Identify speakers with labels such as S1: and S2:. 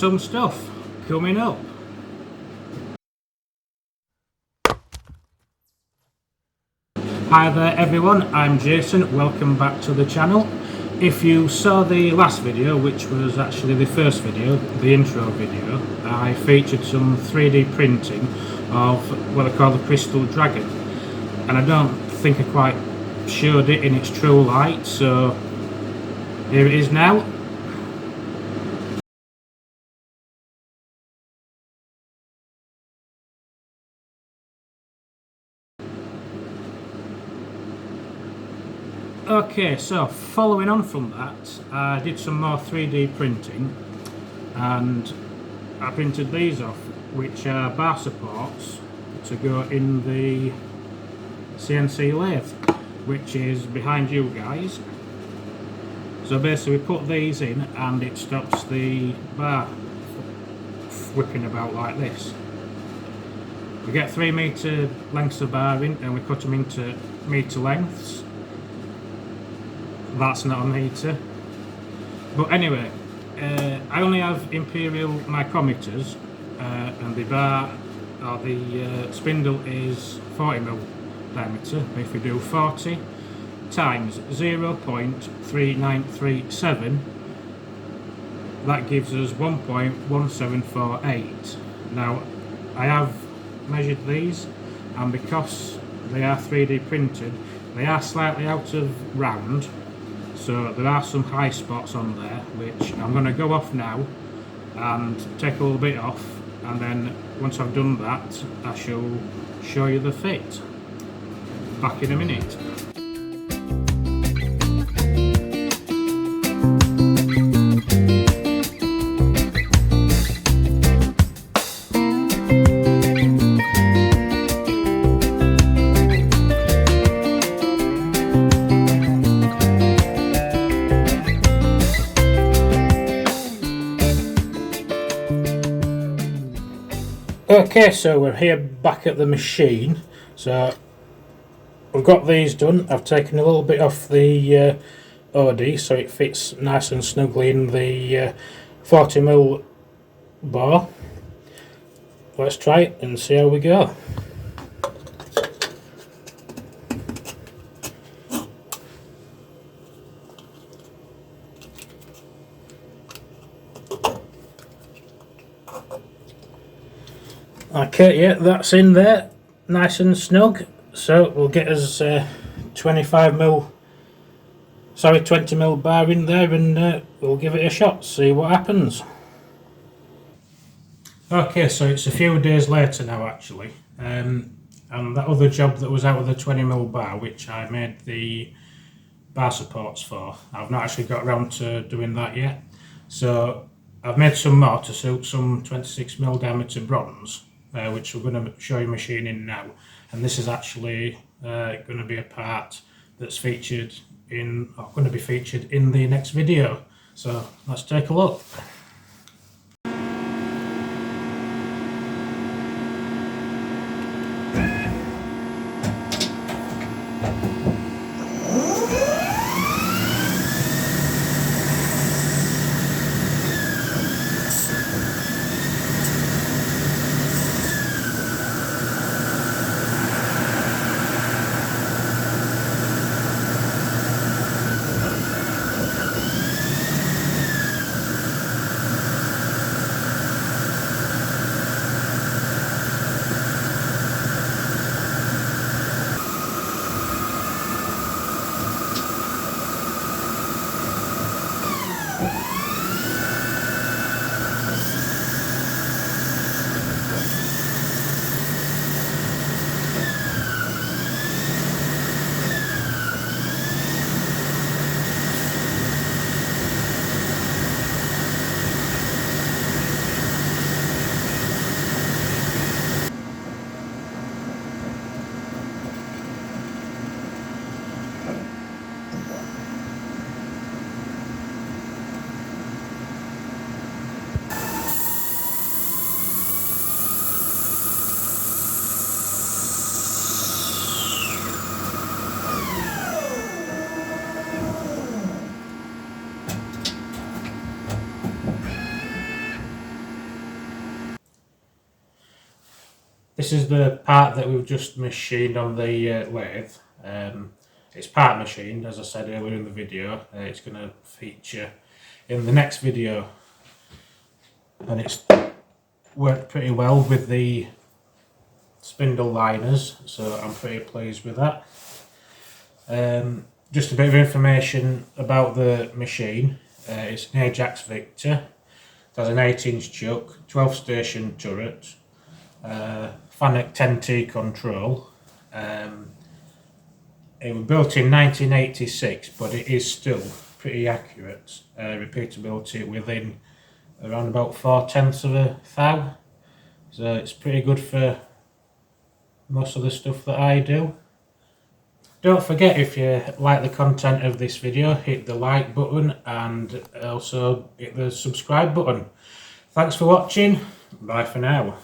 S1: some stuff coming up. Hi there everyone, I'm Jason, welcome back to the channel. If you saw the last video, which was actually the first video, the intro video, I featured some 3D printing of what I call the Crystal Dragon. And I don't think I quite showed it in its true light, so here it is now. Okay, so following on from that, I did some more 3D printing and I printed these off, which are bar supports to go in the CNC lathe, which is behind you guys. So basically we put these in and it stops the bar whipping about like this. We get 3 metre lengths of bar in and we cut them into metre lengths. That's not a metre, but anyway, I only have imperial micrometers and the bar or the spindle is 40mm diameter. If we do 40 times 0.3937, that gives us 1.1748. Now I have measured these, and because they are 3D printed, they are slightly out of round. So there are some high spots on there, which I'm going to go off now and take a little bit off, and then once I've done that I shall show you the fit. Back in a minute. Okay, so we're here back at the machine. So we've got these done. I've taken a little bit off the OD so it fits nice and snugly in the 40mm bar. Let's try it and see how we go. Okay, yeah, that's in there, nice and snug. So we'll get us 20mm bar in there, and we'll give it a shot, see what happens. Okay, so it's a few days later now actually, and that other job that was out of the 20mm bar, which I made the bar supports for, I've not actually got around to doing that yet. So I've made some more to suit some 26mm diameter bronze, which we're going to show you machining now, and this is actually going to be a part that's featured in, or going to be featured in the next video. So let's take a look. This is the part that we've just machined on the lathe. It's part machined, as I said earlier in the video. It's going to feature in the next video, and it's worked pretty well with the spindle liners, so I'm pretty pleased with that. Just a bit of information about the machine. It's an Ajax Victor. It has an 8-inch chuck, 12 station turret, Fanuc 10T control. It was built in 1986, but it is still pretty accurate. Repeatability within around about 4/10 of a thou. So it's pretty good for most of the stuff that I do. Don't forget, if you like the content of this video, hit the like button and also hit the subscribe button. Thanks for watching. Bye for now.